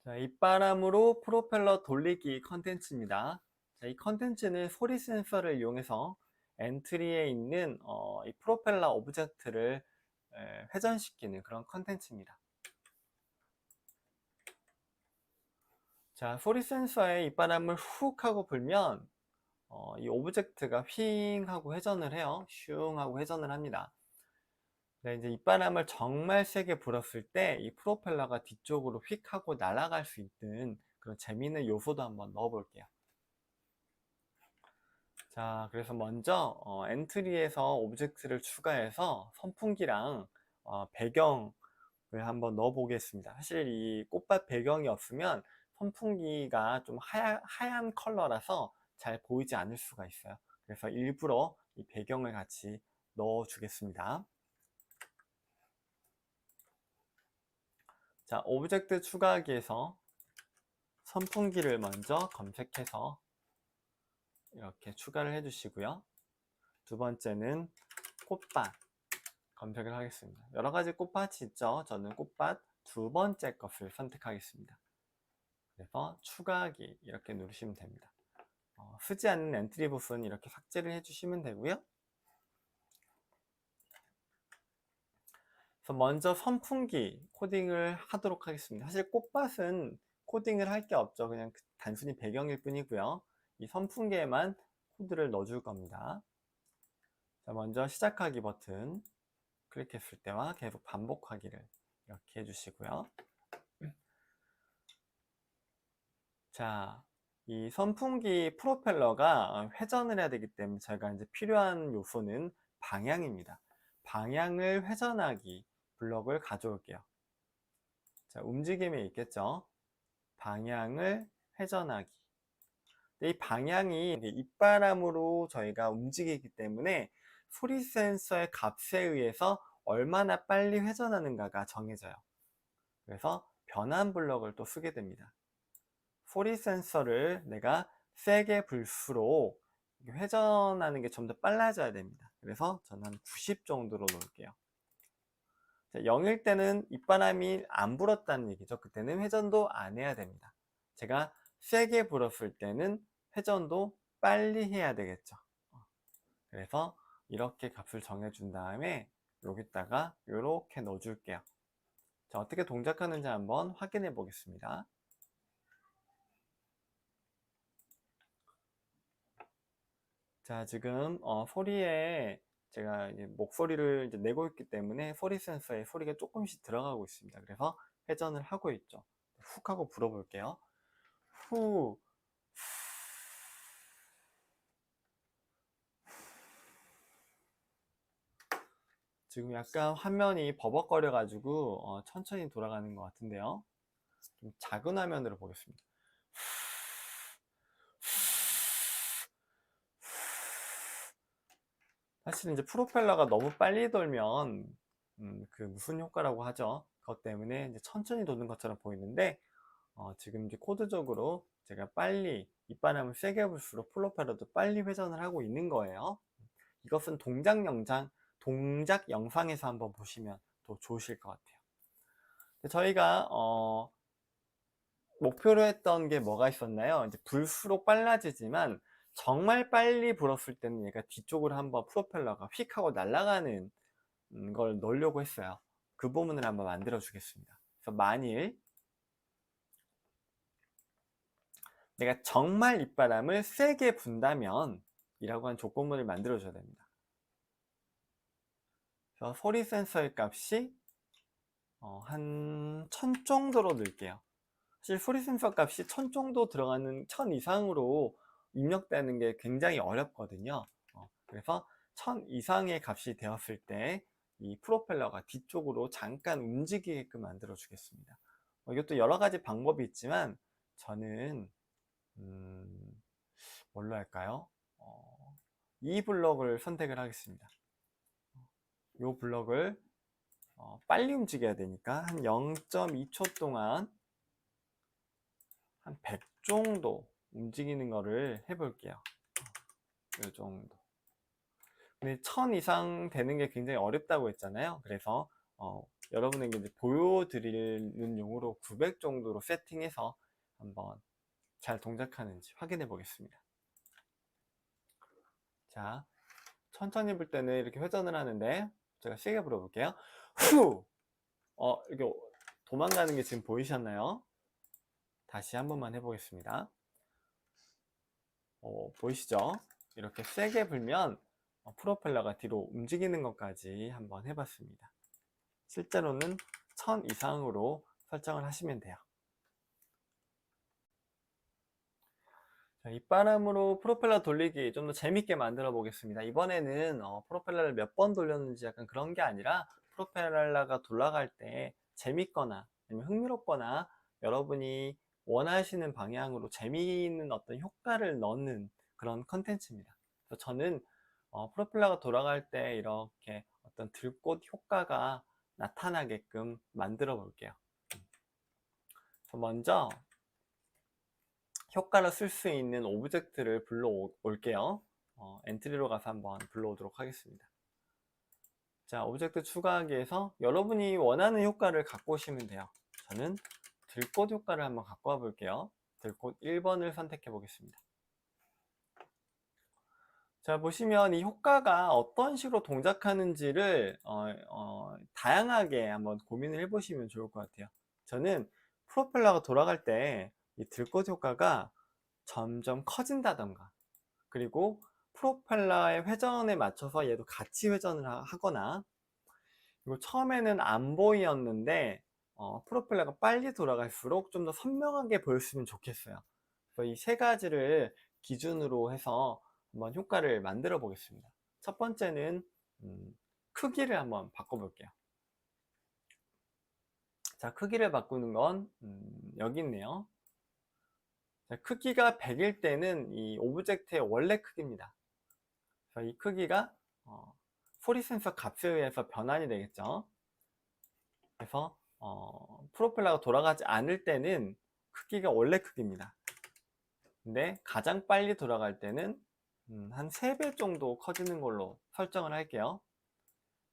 자, 입바람으로 프로펠러 돌리기 컨텐츠입니다. 자, 이 컨텐츠는 소리 센서를 이용해서 엔트리에 있는 이 프로펠러 오브젝트를 회전시키는 그런 컨텐츠입니다. 자, 소리 센서에 입바람을 훅 하고 불면 이 오브젝트가 휘잉 하고 회전을 해요. 슝 하고 회전을 합니다. 네, 이제 입바람을 정말 세게 불었을 때 이 프로펠러가 뒤쪽으로 휙 하고 날아갈 수 있는 그런 재미있는 요소도 한번 넣어 볼게요. 자, 그래서 먼저 엔트리에서 오브젝트를 추가해서 선풍기랑 배경을 한번 넣어 보겠습니다. 사실 이 꽃밭 배경이 없으면 선풍기가 좀 하얀 컬러라서 잘 보이지 않을 수가 있어요. 그래서 일부러 이 배경을 같이 넣어 주겠습니다. 자, 오브젝트 추가하기에서 선풍기를 먼저 검색해서 이렇게 추가를 해 주시고요. 두 번째는 꽃밭 검색을 하겠습니다. 여러 가지 꽃밭이 있죠. 저는 꽃밭 두 번째 것을 선택하겠습니다. 그래서 추가하기 이렇게 누르시면 됩니다. 쓰지 않는 엔트리 부분 이렇게 삭제를 해주시면 되고요. 그래서 먼저 선풍기 코딩을 하도록 하겠습니다. 사실 꽃밭은 코딩을 할 게 없죠. 그냥 단순히 배경일 뿐이고요. 이 선풍기에만 코드를 넣어줄 겁니다. 자, 먼저 시작하기 버튼 클릭했을 때와 계속 반복하기를 이렇게 해주시고요. 자, 이 선풍기 프로펠러가 회전을 해야 되기 때문에 제가 이제 필요한 요소는 방향입니다. 방향을 회전하기 블럭을 가져올게요. 자, 움직임에 있겠죠? 방향을 회전하기. 이 방향이 입바람으로 저희가 움직이기 때문에 소리 센서의 값에 의해서 얼마나 빨리 회전하는가가 정해져요. 그래서 변환 블럭을 또 쓰게 됩니다. 소리 센서를 내가 세게 불수록 회전하는 게 좀 더 빨라져야 됩니다. 그래서 저는 한 90 정도로 놓을게요. 0일 때는 입바람이 안 불었다는 얘기죠. 그때는 회전도 안 해야 됩니다. 제가 세게 불었을 때는 회전도 빨리 해야 되겠죠. 그래서 이렇게 값을 정해준 다음에 여기다가 이렇게 넣어줄게요. 자, 어떻게 동작하는지 한번 확인해 보겠습니다. 자, 지금 소리에 제가 이제 목소리를 이제 내고 있기 때문에 소리 센서에 소리가 조금씩 들어가고 있습니다. 그래서 회전을 하고 있죠. 훅 하고 불어볼게요. 후. 지금 약간 화면이 버벅거려 가지고 천천히 돌아가는 것 같은데요. 좀 작은 화면으로 보겠습니다. 사실 이제 프로펠러가 너무 빨리 돌면 그 무슨 효과라고 하죠. 그것 때문에 이제 천천히 도는 것처럼 보이는데 지금 이제 코드적으로 제가 빨리 입바람을 세게 불수록 프로펠러도 빨리 회전을 하고 있는 거예요. 이것은 동작 영상에서 한번 보시면 더 좋으실 것 같아요. 저희가 목표로 했던 게 뭐가 있었나요? 이제 불수록 빨라지지만 정말 빨리 불었을 때는 얘가 뒤쪽으로 한번 프로펠러가 휙 하고 날아가는 걸 넣으려고 했어요. 그 부분을 한번 만들어 주겠습니다. 그래서 만일 내가 정말 입바람을 세게 분다면 이라고 하는 조건문을 만들어 줘야 됩니다. 그래서 소리 센서의 값이 한 1000 정도로 넣을게요. 사실 소리 센서 값이 1000 정도 들어가는 1000 이상으로 입력되는 게 굉장히 어렵거든요. 그래서 1000 이상의 값이 되었을 때 이 프로펠러가 뒤쪽으로 잠깐 움직이게끔 만들어 주겠습니다. 이것도 여러 가지 방법이 있지만 저는 뭘로 할까요? 이 블럭을 선택을 하겠습니다. 이 블럭을 빨리 움직여야 되니까 한 0.2초 동안 한 100 정도 움직이는 거를 해볼게요. 이 정도. 근데 1000 이상 되는 게 굉장히 어렵다고 했잖아요. 그래서 여러분에게 이제 보여드리는 용으로 900 정도로 세팅해서 한번 잘 동작하는지 확인해 보겠습니다. 자, 천천히 불 때는 이렇게 회전을 하는데 제가 세게 불어볼게요. 후! 이렇게 도망가는 게 지금 보이셨나요? 다시 한 번만 해보겠습니다. 보이시죠? 이렇게 세게 불면 프로펠러가 뒤로 움직이는 것까지 한번 해봤습니다. 실제로는 1000 이상으로 설정을 하시면 돼요. 자, 입바람으로 프로펠러 돌리기 좀 더 재밌게 만들어 보겠습니다. 이번에는 프로펠러를 몇 번 돌렸는지 약간 그런 게 아니라 프로펠러가 돌아갈 때 재밌거나 아니면 흥미롭거나 여러분이 원하시는 방향으로 재미있는 어떤 효과를 넣는 그런 컨텐츠입니다. 그래서 저는 프로펠러가 돌아갈 때 이렇게 어떤 들꽃 효과가 나타나게끔 만들어 볼게요. 먼저 효과를 쓸 수 있는 오브젝트를 불러올게요. 엔트리로 가서 한번 불러오도록 하겠습니다. 자, 오브젝트 추가하기에서 여러분이 원하는 효과를 갖고 오시면 돼요. 저는 들꽃 효과를 한번 갖고 와 볼게요. 들꽃 1번을 선택해 보겠습니다. 자, 보시면 이 효과가 어떤 식으로 동작하는지를 다양하게 한번 고민을 해 보시면 좋을 것 같아요. 저는 프로펠러가 돌아갈 때 이 들꽃 효과가 점점 커진다던가, 그리고 프로펠러의 회전에 맞춰서 얘도 같이 회전을 하거나, 그리고 처음에는 안 보이었는데 프로펠러가 빨리 돌아갈수록 좀 더 선명하게 보였으면 좋겠어요. 그래서 이 세 가지를 기준으로 해서 한번 효과를 만들어 보겠습니다. 첫 번째는 크기를 한번 바꿔 볼게요. 자, 크기를 바꾸는 건 여기 있네요. 자, 크기가 100일 때는 이 오브젝트의 원래 크기입니다. 그래서 이 크기가 소리 센서 값에 의해서 변환이 되겠죠. 그래서 프로펠러가 돌아가지 않을 때는 크기가 원래 크기입니다. 근데 가장 빨리 돌아갈 때는 한 3배 정도 커지는 걸로 설정을 할게요.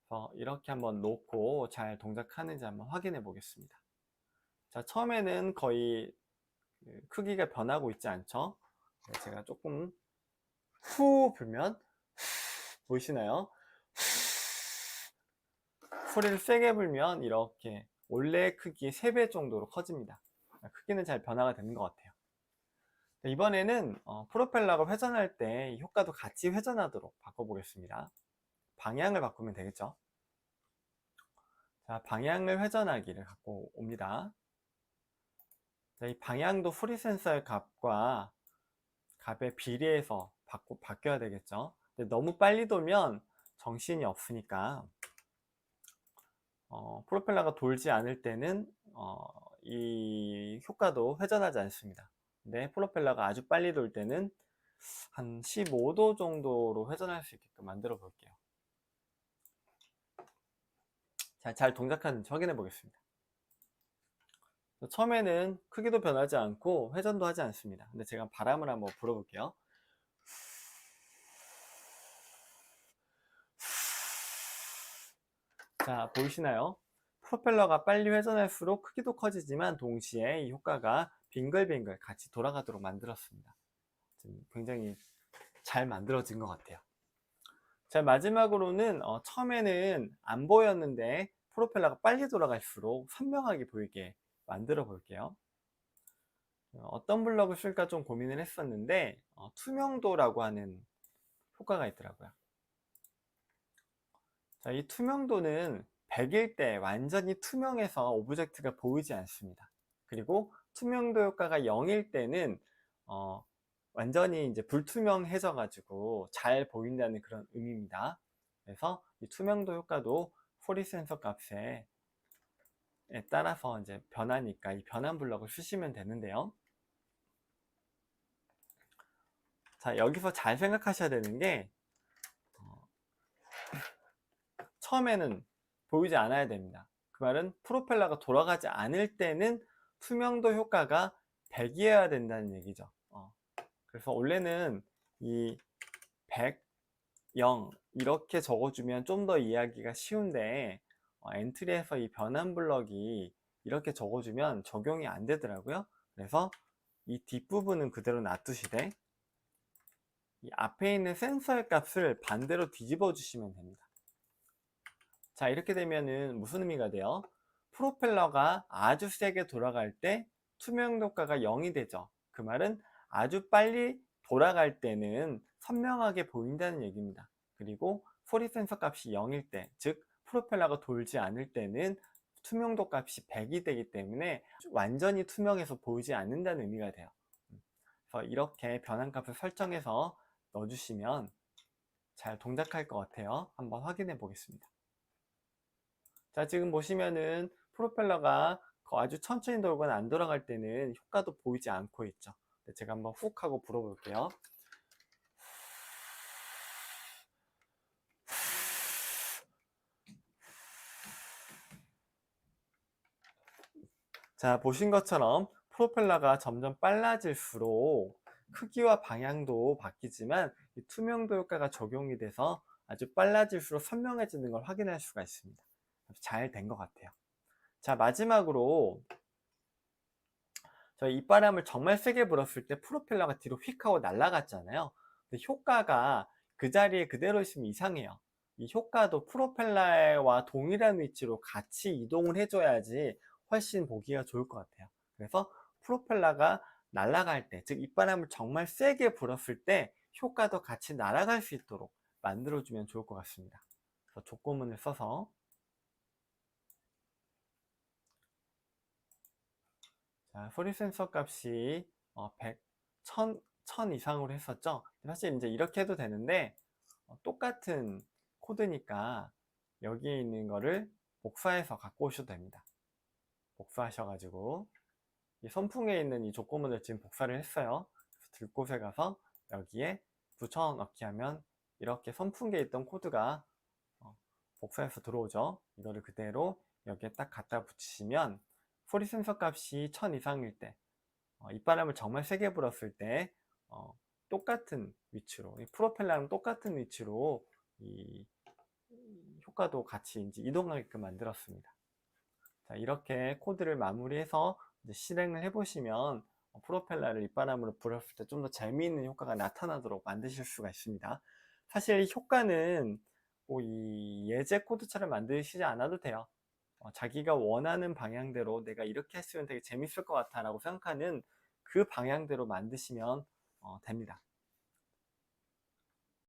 그래서 이렇게 한번 놓고 잘 동작하는지 한번 확인해 보겠습니다. 자, 처음에는 거의 크기가 변하고 있지 않죠? 제가 조금 후 불면 보이시나요? 소리를 세게 불면 이렇게 원래 크기 3배 정도로 커집니다. 크기는 잘 변화가 되는 것 같아요. 이번에는 프로펠러가 회전할 때 효과도 같이 회전하도록 바꿔보겠습니다. 방향을 바꾸면 되겠죠. 자, 방향을 회전하기를 갖고 옵니다. 자, 이 방향도 소리 센서의 값과 값의 비례해서 바뀌어야 되겠죠. 근데 너무 빨리 돌면 정신이 없으니까 프로펠러가 돌지 않을 때는 이 효과도 회전하지 않습니다. 근데 프로펠러가 아주 빨리 돌 때는 한 15도 정도로 회전할 수 있게끔 만들어 볼게요. 자, 잘 동작하는지 확인해 보겠습니다. 처음에는 크기도 변하지 않고 회전도 하지 않습니다. 근데 제가 바람을 한번 불어볼게요. 자, 보이시나요? 프로펠러가 빨리 회전할수록 크기도 커지지만 동시에 이 효과가 빙글빙글 같이 돌아가도록 만들었습니다. 굉장히 잘 만들어진 것 같아요. 자, 마지막으로는 처음에는 안 보였는데 프로펠러가 빨리 돌아갈수록 선명하게 보이게 만들어 볼게요. 어떤 블럭을 쓸까 좀 고민을 했었는데 투명도라고 하는 효과가 있더라고요. 자, 이 투명도는 100일 때 완전히 투명해서 오브젝트가 보이지 않습니다. 그리고 투명도 효과가 0일 때는 완전히 이제 불투명해져 가지고 잘 보인다는 그런 의미입니다. 그래서 이 투명도 효과도 소리 센서 값에 따라서 이제 변하니까 이 변환 블럭을 쓰시면 되는데요. 자, 여기서 잘 생각하셔야 되는 게 처음에는 보이지 않아야 됩니다. 그 말은 프로펠러가 돌아가지 않을 때는 투명도 효과가 100이어야 된다는 얘기죠. 그래서 원래는 이 100, 0 이렇게 적어주면 좀 더 이해하기가 쉬운데 엔트리에서 이 변환 블럭이 이렇게 적어주면 적용이 안 되더라고요. 그래서 이 뒷부분은 그대로 놔두시되 이 앞에 있는 센서의 값을 반대로 뒤집어 주시면 됩니다. 자, 이렇게 되면은 무슨 의미가 돼요? 프로펠러가 아주 세게 돌아갈 때 투명도가가 0이 되죠. 그 말은 아주 빨리 돌아갈 때는 선명하게 보인다는 얘기입니다. 그리고 소리 센서 값이 0일 때, 즉 프로펠러가 돌지 않을 때는 투명도 값이 100이 되기 때문에 완전히 투명해서 보이지 않는다는 의미가 돼요. 그래서 이렇게 변환값을 설정해서 넣어주시면 잘 동작할 것 같아요. 한번 확인해 보겠습니다. 자, 지금 보시면은 프로펠러가 아주 천천히 돌거나 안 돌아갈 때는 효과도 보이지 않고 있죠. 제가 한번 훅 하고 불어볼게요. 자, 보신 것처럼 프로펠러가 점점 빨라질수록 크기와 방향도 바뀌지만 이 투명도 효과가 적용이 돼서 아주 빨라질수록 선명해지는 걸 확인할 수가 있습니다. 잘 된 것 같아요. 자, 마지막으로 저희 입바람을 정말 세게 불었을 때 프로펠러가 뒤로 휙 하고 날아갔잖아요. 근데 효과가 그 자리에 그대로 있으면 이상해요. 이 효과도 프로펠러와 동일한 위치로 같이 이동을 해줘야지 훨씬 보기가 좋을 것 같아요. 그래서 프로펠러가 날아갈 때, 즉 입바람을 정말 세게 불었을 때 효과도 같이 날아갈 수 있도록 만들어주면 좋을 것 같습니다. 그래서 족구문을 써서 자, 소리 센서 값이 100, 1000 이상으로 했었죠. 사실 이제 이렇게 해도 되는데 똑같은 코드니까 여기에 있는 거를 복사해서 갖고 오셔도 됩니다. 복사하셔가지고 이 선풍에 있는 이 조건문을 지금 복사를 했어요. 그래서 들곳에 가서 여기에 붙여 넣기 하면 이렇게 선풍기에 있던 코드가 복사해서 들어오죠. 이거를 그대로 여기에 딱 갖다 붙이시면 소리 센서 값이 1000 이상일 때 입바람을 정말 세게 불었을 때 똑같은 위치로 프로펠러랑 똑같은 위치로 이 효과도 같이 이제 이동하게끔 만들었습니다. 자, 이렇게 코드를 마무리해서 이제 실행을 해보시면 프로펠러를 입바람으로 불었을 때 좀 더 재미있는 효과가 나타나도록 만드실 수가 있습니다. 사실 이 효과는 이 예제 코드처럼 만드시지 않아도 돼요. 자기가 원하는 방향대로 내가 이렇게 했으면 되게 재밌을 것 같아 라고 생각하는 그 방향대로 만드시면 됩니다.